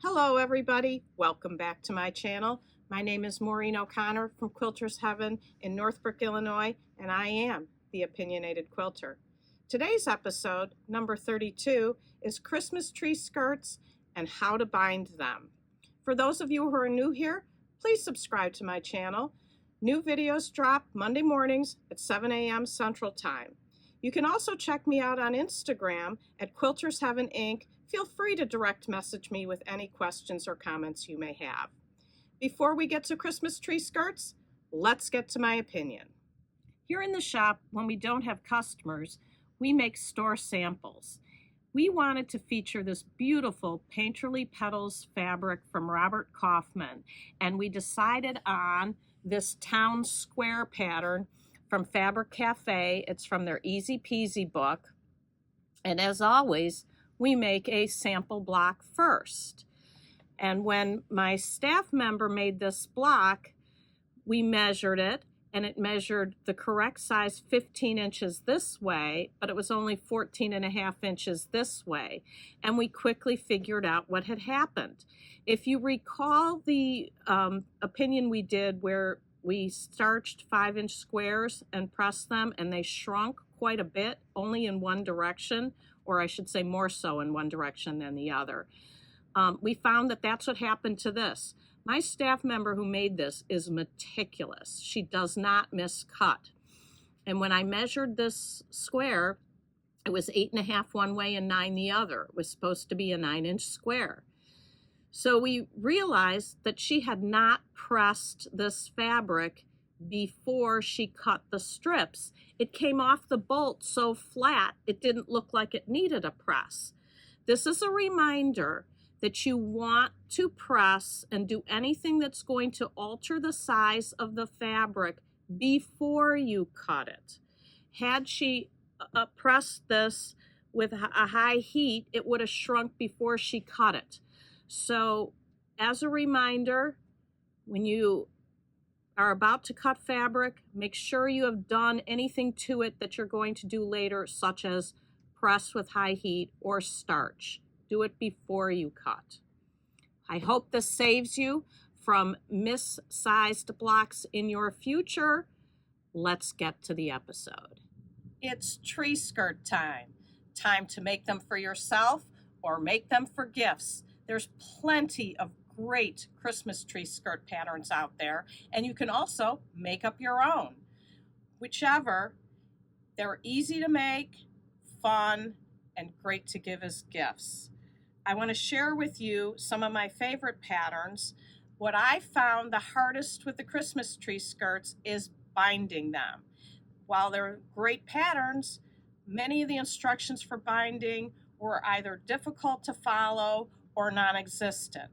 Hello everybody, welcome back to my channel. My name is Maureen O'Connor from Quilters Heaven in Northbrook, Illinois, and I am the Opinionated Quilter. Today's episode, number 32, is Christmas tree skirts and how to bind them. For those of you who are new here, please subscribe to my channel. New videos drop Monday mornings at 7 a.m. Central Time. You can also check me out on Instagram at Quilters Heaven Inc. Feel free to direct message me with any questions or comments you may have. Before we get to Christmas tree skirts, let's get to my opinion. Here in the shop, when we don't have customers, we make store samples. We wanted to feature this beautiful Painterly Petals fabric from Robert Kaufman, and we decided on this town square pattern from Fabric Cafe. It's from their Easy Peasy book. And as always, we make a sample block first. And when my staff member made this block, we measured it, and it measured the correct size 15 inches this way, but it was only 14.5 inches this way. And we quickly figured out what had happened. If you recall the opinion we did where we starched 5-inch squares and pressed them, and they shrunk quite a bit, only in one direction, or I should say more so in one direction than the other. We found that that's what happened to this. My staff member who made this is meticulous. She does not miscut. And when I measured this square, it was 8.5 one way and 9 the other. It was supposed to be a 9-inch square. So we realized that she had not pressed this fabric before she cut the strips. It came off the bolt so flat it didn't look like it needed a press. This is a reminder that you want to press and do anything that's going to alter the size of the fabric before you cut it. Had she pressed this with a high heat, it would have shrunk before she cut it. So as a reminder, when you are about to cut fabric, make sure you have done anything to it that you're going to do later, such as press with high heat or starch. Do it before you cut. I hope this saves you from missized blocks in your future. Let's get to the episode. It's tree skirt time. Time to make them for yourself or make them for gifts. There's plenty of great Christmas tree skirt patterns out there, and you can also make up your own. Whichever, they're easy to make, fun, and great to give as gifts. I want to share with you some of my favorite patterns. What I found the hardest with the Christmas tree skirts is binding them. While they're great patterns, many of the instructions for binding were either difficult to follow or non-existent.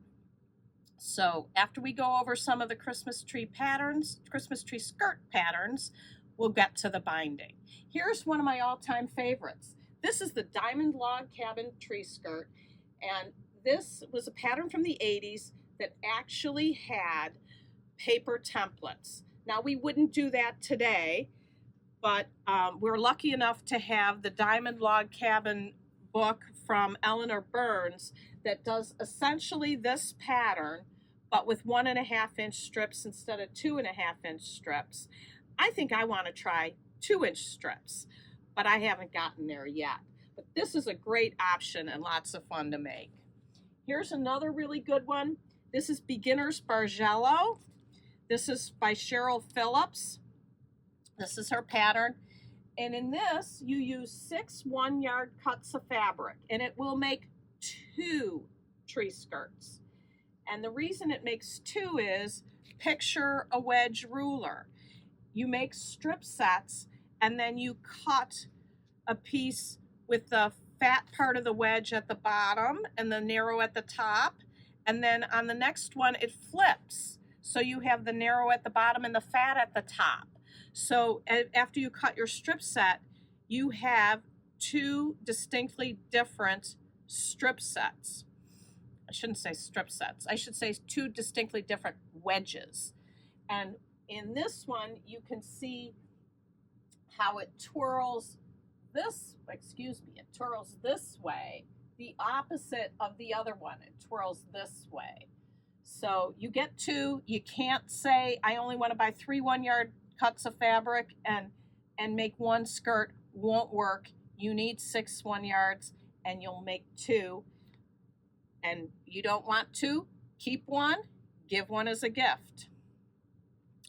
So after we go over some of the Christmas tree skirt patterns, we'll get to the binding. Here's one of my all-time favorites. This is the Diamond Log Cabin tree skirt, and this was a pattern from the 80s that actually had paper templates. Now, we wouldn't do that today, but we're lucky enough to have the Diamond Log Cabin book from Eleanor Burns that does essentially this pattern, but with 1.5-inch strips instead of 2.5-inch strips. I think I want to try 2-inch strips, but I haven't gotten there yet. But this is a great option and lots of fun to make. Here's another really good one. This is Beginner's Bargello. This is by Cheryl Phillips. This is her pattern. And in this, you use 6 1-yard cuts of fabric, and it will make 2 tree skirts. And the reason it makes 2 is, picture a wedge ruler. You make strip sets, and then you cut a piece with the fat part of the wedge at the bottom and the narrow at the top. And then on the next one, it flips. So you have the narrow at the bottom and the fat at the top. So after you cut your strip set, you have 2 distinctly different strip sets. I shouldn't say strip sets. I should say 2 distinctly different wedges. And in this one, you can see how it twirls this way the opposite of the other one. It twirls this way. So you get 2. You can't say, I only want to buy 3 1-yard cuts of fabric and make 1 skirt. Won't work. You need 6 1-yards, and you'll make 2. And you don't want 2? Keep 1. Give 1 as a gift.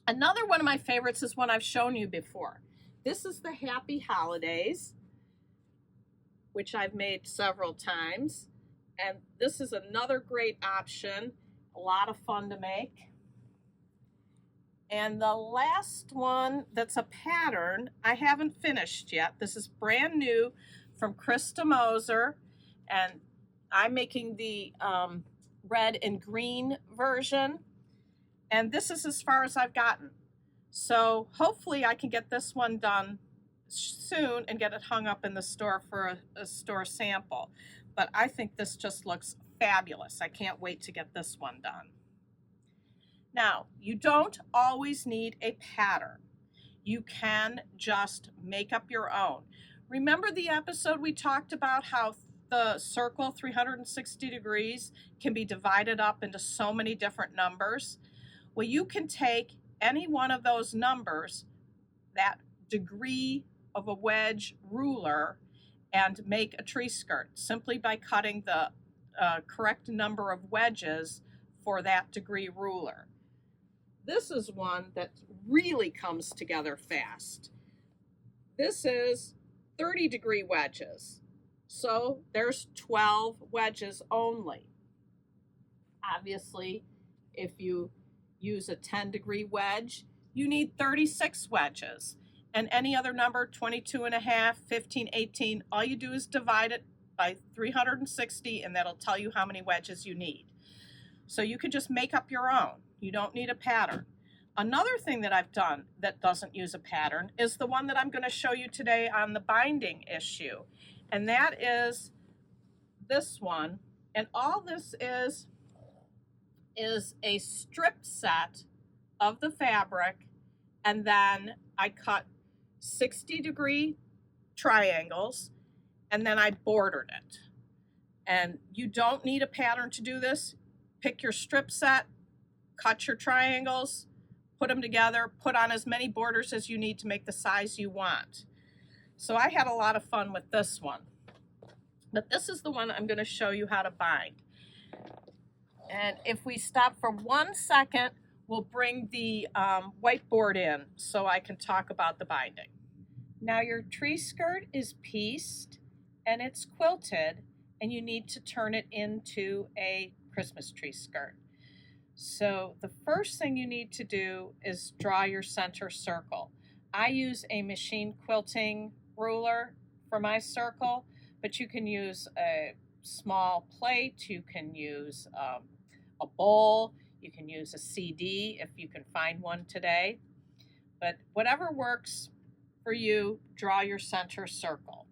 Another one of my favorites is one I've shown you before. This is the Happy Holidays, which I've made several times. And this is another great option. A lot of fun to make. And the last one that's a pattern, I haven't finished yet. This is brand new from Krista Moser. And I'm making the red and green version. And this is as far as I've gotten. So hopefully I can get this one done soon and get it hung up in the store for a store sample. But I think this just looks fabulous. I can't wait to get this one done. Now, you don't always need a pattern. You can just make up your own. Remember the episode we talked about how the circle 360 degrees can be divided up into so many different numbers? Well, you can take any one of those numbers, that degree of a wedge ruler, and make a tree skirt simply by cutting the correct number of wedges for that degree ruler. This is one that really comes together fast. This is 30-degree wedges. So there's 12 wedges only. Obviously, if you use a 10-degree wedge, you need 36 wedges. And any other number, 22 and a half, 15, 18, all you do is divide it by 360, and that'll tell you how many wedges you need. So you can just make up your own. You don't need a pattern. Another thing that I've done that doesn't use a pattern is the one that I'm going to show you today on the binding issue. And that is this one. And all this is a strip set of the fabric, and then I cut 60-degree triangles, and then I bordered it. And you don't need a pattern to do this. Pick your strip set, cut your triangles, put them together, put on as many borders as you need to make the size you want. So I had a lot of fun with this one. But this is the one I'm going to show you how to bind. And if we stop for 1 second, we'll bring the whiteboard in so I can talk about the binding. Now your tree skirt is pieced and it's quilted, and you need to turn it into a Christmas tree skirt. So the first thing you need to do is draw your center circle. I use a machine quilting ruler for my circle, but you can use a small plate, you can use a bowl, you can use a CD if you can find one today. But whatever works for you, draw your center circle.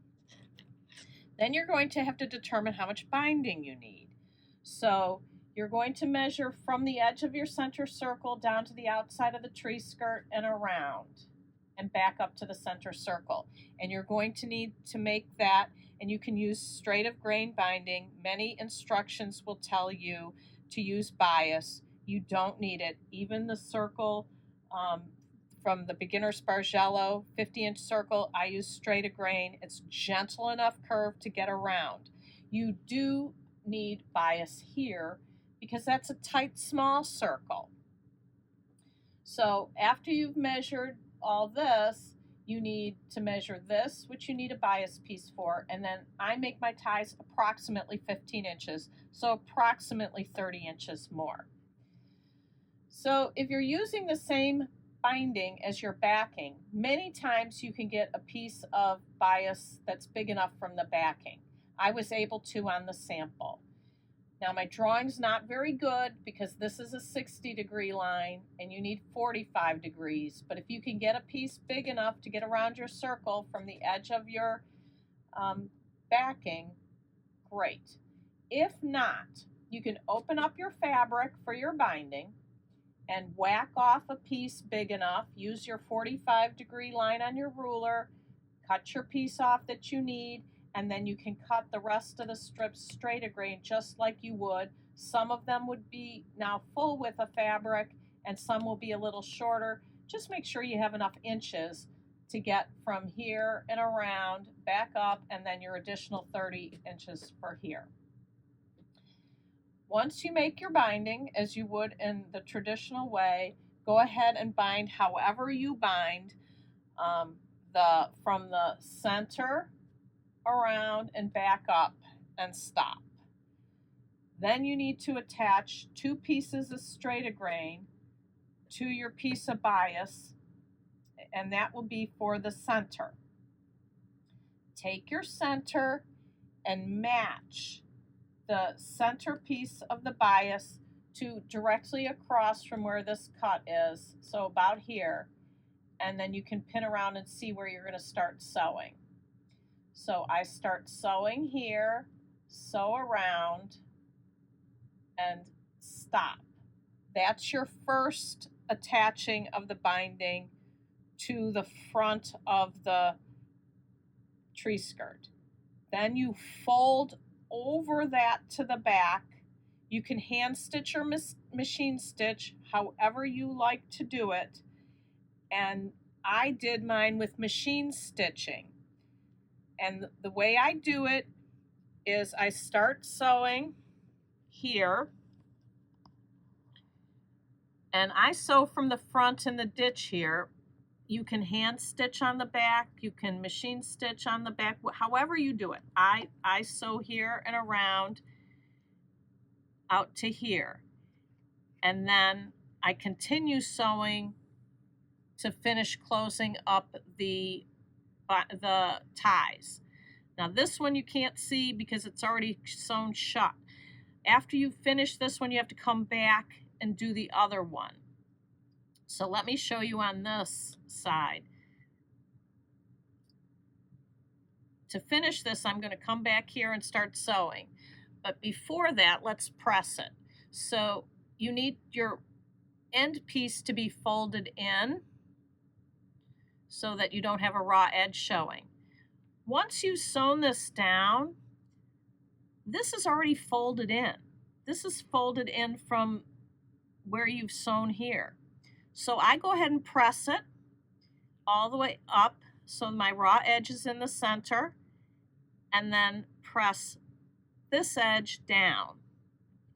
Then you're going to have to determine how much binding you need. So you're going to measure from the edge of your center circle down to the outside of the tree skirt and around and back up to the center circle. And you're going to need to make that, and you can use straight of grain binding. Many instructions will tell you to use bias. You don't need it. Even the circle from the beginner Spargello 50-inch circle, I use straight of grain. It's gentle enough curve to get around. You do need bias here because that's a tight small circle. So after you've measured all this, you need to measure this, which you need a bias piece for, and then I make my ties approximately 15 inches, so approximately 30 inches more. So if you're using the same binding as your backing, many times you can get a piece of bias that's big enough from the backing. I was able to on the sample. Now my drawing's not very good because this is a 60-degree line and you need 45 degrees, but if you can get a piece big enough to get around your circle from the edge of your backing, great. If not, you can open up your fabric for your binding and whack off a piece big enough. Use your 45-degree line on your ruler, cut your piece off that you need, and then you can cut the rest of the strips straight a grain just like you would. Some of them would be now full width of fabric and some will be a little shorter. Just make sure you have enough inches to get from here and around, back up, and then your additional 30 inches for here. Once you make your binding, as you would in the traditional way, go ahead and bind however you bind, from the center around and back up and stop. Then you need to attach 2 pieces of straight-a-grain to your piece of bias, and that will be for the center. Take your center and match the center piece of the bias to directly across from where this cut is, so about here, and then you can pin around and see where you're going to start sewing. So I start sewing here, sew around, and stop. That's your first attaching of the binding to the front of the tree skirt. Then you fold over that to the back. You can hand stitch or machine stitch, however you like to do it. And I did mine with machine stitching. And the way I do it is I start sewing here, and I sew from the front in the ditch here. You can hand stitch on the back, you can machine stitch on the back, however you do it. I sew here and around out to here, and then I continue sewing to finish closing up the ties. Now this one you can't see because it's already sewn shut. After you finish this one, you have to come back and do the other one. So let me show you on this side. To finish this, I'm going to come back here and start sewing. But before that, let's press it. So you need your end piece to be folded in so that you don't have a raw edge showing. Once you've sewn this down, this is already folded in. This is folded in from where you've sewn here. So I go ahead and press it all the way up so my raw edge is in the center, and then press this edge down.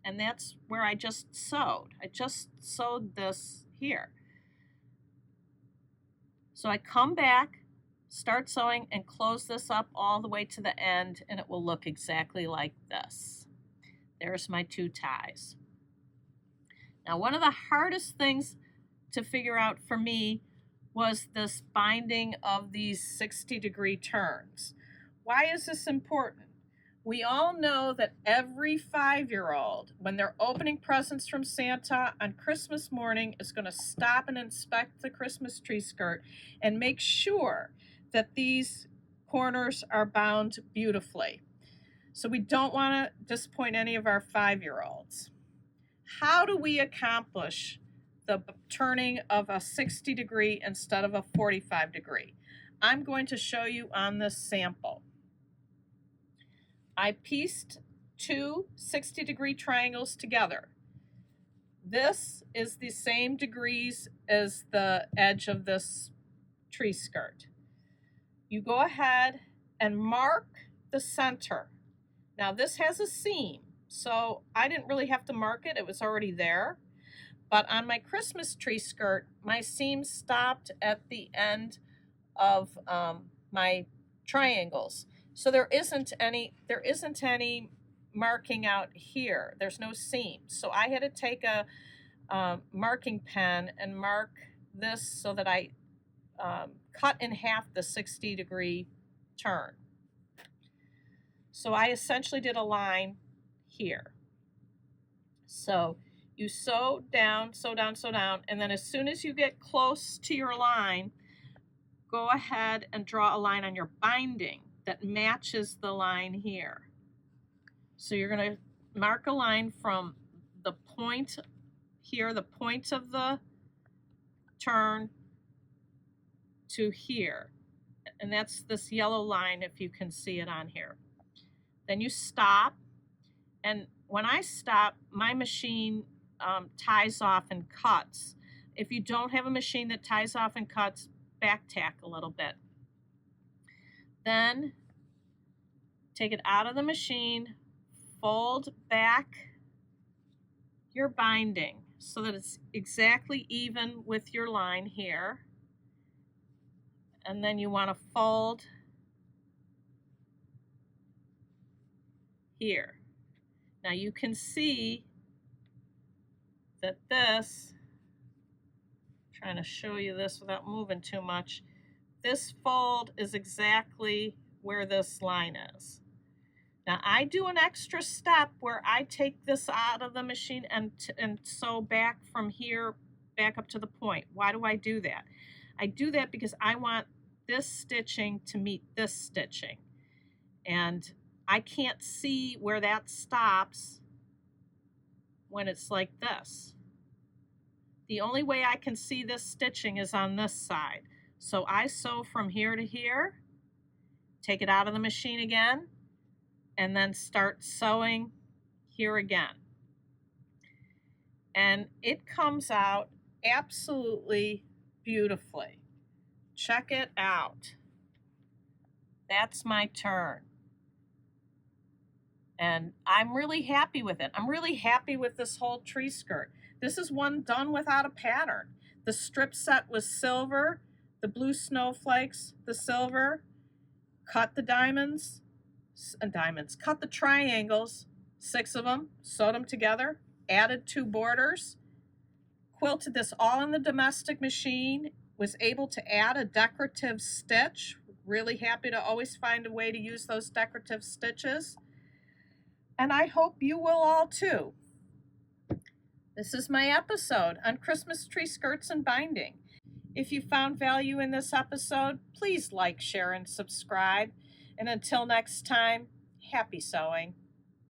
And that's where I just sewed. I just sewed this here. So I come back, start sewing, and close this up all the way to the end, and it will look exactly like this. There's my 2 ties. Now, one of the hardest things to figure out for me was this binding of these 60-degree turns. Why is this important? We all know that every 5-year-old, when they're opening presents from Santa on Christmas morning, is going to stop and inspect the Christmas tree skirt and make sure that these corners are bound beautifully. So we don't want to disappoint any of our 5-year-olds. How do we accomplish the turning of a 60-degree instead of a 45-degree? I'm going to show you on this sample. I pieced 2 60-degree triangles together. This is the same degrees as the edge of this tree skirt. You go ahead and mark the center. Now this has a seam, so I didn't really have to mark it, it was already there. But on my Christmas tree skirt, my seam stopped at the end of my triangles. So there isn't any marking out here. There's no seam. So I had to take a marking pen and mark this so that I cut in half the 60-degree turn. So I essentially did a line here. So you sew down, sew down, sew down, and then as soon as you get close to your line, go ahead and draw a line on your binding that matches the line here. So you're going to mark a line from the point here, the point of the turn, to here. and that's this yellow line if you can see it on here. Then you stop, and when I stop, my machine ties off and cuts. If you don't have a machine that ties off and cuts, back tack a little bit. Then take it out of the machine, fold back your binding so that it's exactly even with your line here. And then you want to fold here. Now you can see that this, I'm trying to show you this without moving too much, this fold is exactly where this line is. Now I do an extra step where I take this out of the machine and sew back from here back up to the point. Why do I do that? I do that because I want this stitching to meet this stitching. And I can't see where that stops when it's like this. The only way I can see this stitching is on this side. So I sew from here to here, take it out of the machine again, and then start sewing here again. And it comes out absolutely beautifully. Check it out. That's my turn. And I'm really happy with it. I'm really happy with this whole tree skirt. This is one done without a pattern. The strip set was silver, the blue snowflakes, the silver, cut the diamonds, cut the triangles, 6 of them, sewed them together, added 2 borders, quilted this all in the domestic machine, was able to add a decorative stitch. Really happy to always find a way to use those decorative stitches. And I hope you will all too. This is my episode on Christmas tree skirts and binding. If you found value in this episode, please like, share, and subscribe. And until next time, happy sewing.